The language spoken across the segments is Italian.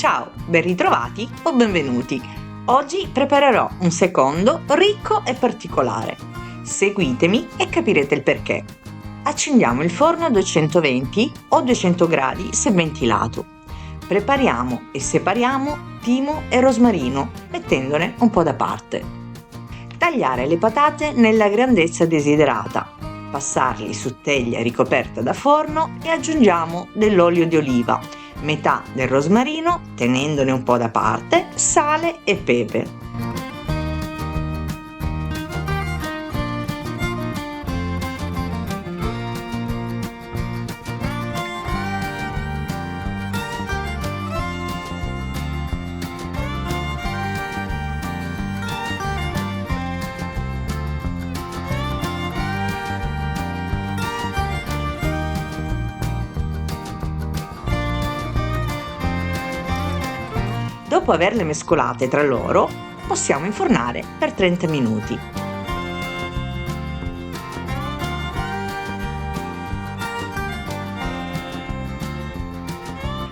Ciao, ben ritrovati o benvenuti. Oggi preparerò un secondo ricco e particolare. Seguitemi e capirete il perché. Accendiamo il forno a 220 o 200 gradi se ventilato. Prepariamo e separiamo timo e rosmarino, mettendone un po' da parte. Tagliare le patate nella grandezza desiderata. Passarli su teglia ricoperta da forno e aggiungiamo dell'olio di oliva, metà del rosmarino, tenendone un po' da parte, sale e pepe. Dopo averle mescolate tra loro, possiamo infornare per 30 minuti.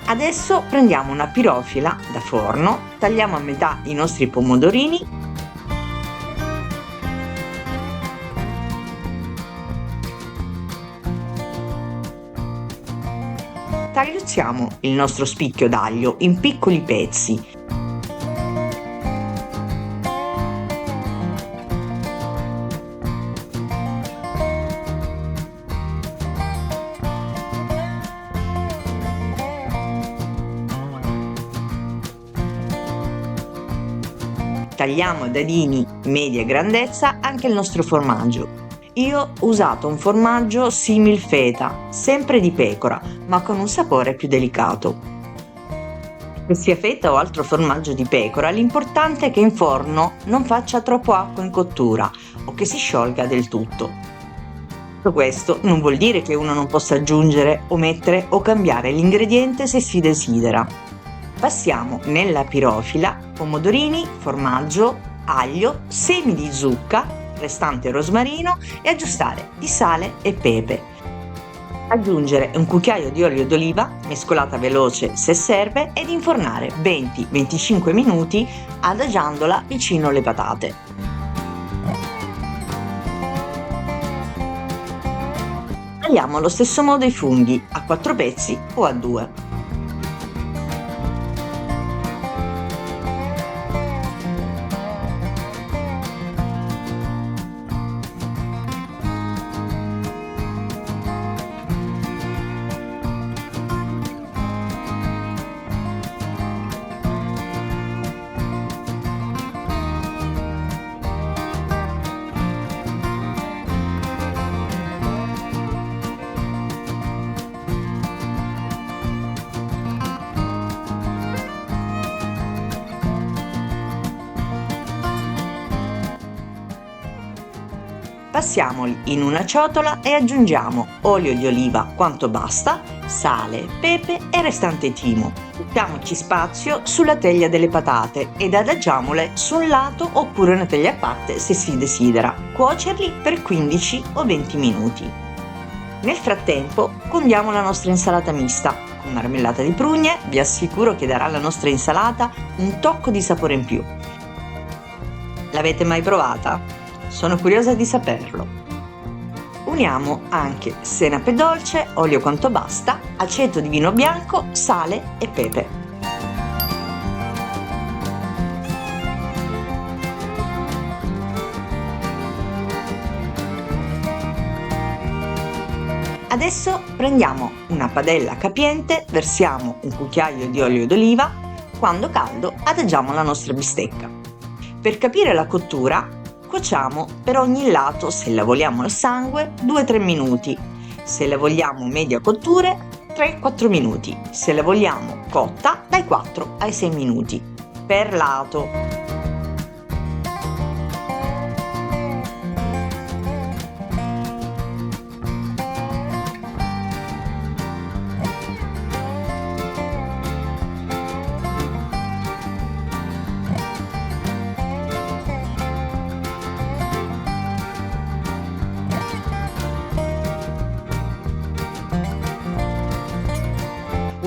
Adesso prendiamo una pirofila da forno, tagliamo a metà i nostri pomodorini . Tagliuzziamo il nostro spicchio d'aglio in piccoli pezzi. Tagliamo a dadini media grandezza anche il nostro formaggio. Io ho usato un formaggio simil feta, sempre di pecora, ma con un sapore più delicato. Che sia feta o altro formaggio di pecora, l'importante è che in forno non faccia troppo acqua in cottura o che si sciolga del tutto. Tutto questo non vuol dire che uno non possa aggiungere, omettere o cambiare l'ingrediente se si desidera. Passiamo nella pirofila pomodorini, formaggio, aglio, semi di zucca, restante rosmarino e aggiustare di sale e pepe. Aggiungere un cucchiaio di olio d'oliva, mescolata veloce se serve, ed infornare 20-25 minuti adagiandola vicino alle patate. Tagliamo allo stesso modo i funghi, a 4 pezzi o a 2. Passiamoli in una ciotola e aggiungiamo olio di oliva quanto basta, sale, pepe e restante timo. Mettiamoci spazio sulla teglia delle patate ed adagiamole su un lato oppure una teglia a parte se si desidera. Cuocerli per 15 o 20 minuti. Nel frattempo condiamo la nostra insalata mista con marmellata di prugne, vi assicuro che darà alla nostra insalata un tocco di sapore in più. L'avete mai provata? Sono curiosa di saperlo. Uniamo anche senape dolce, olio quanto basta, aceto di vino bianco, sale e pepe. Adesso prendiamo una padella capiente, versiamo un cucchiaio di olio d'oliva, quando caldo adagiamo la nostra bistecca. Per capire la cottura, cuociamo per ogni lato, se la vogliamo al sangue, 2-3 minuti, se la vogliamo media cotture, 3-4 minuti, se la vogliamo cotta, dai 4 ai 6 minuti per lato.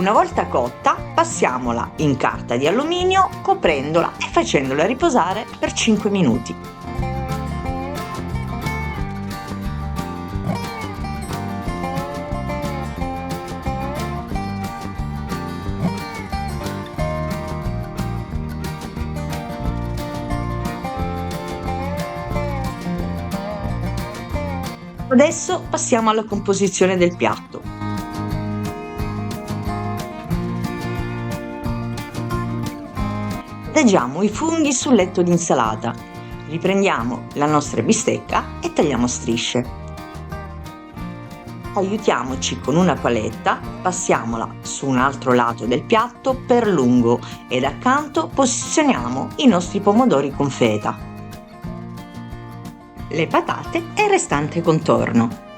Una volta cotta, passiamola in carta di alluminio coprendola e facendola riposare per 5 minuti. Adesso passiamo alla composizione del piatto. Adagiamo i funghi sul letto di insalata. Riprendiamo la nostra bistecca e tagliamo strisce. Aiutiamoci con una paletta, passiamola su un altro lato del piatto per lungo ed accanto posizioniamo i nostri pomodori con feta, le patate e il restante contorno.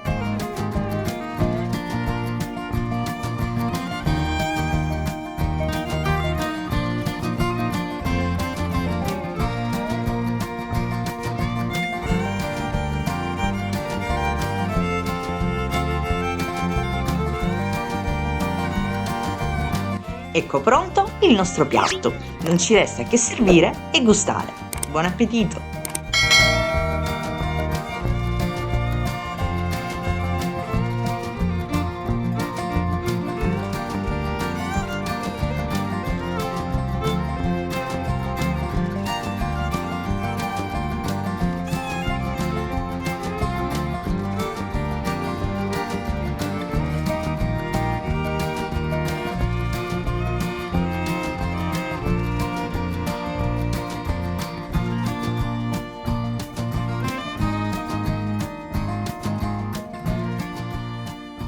Ecco pronto il nostro piatto. Non ci resta che servire e gustare. Buon appetito!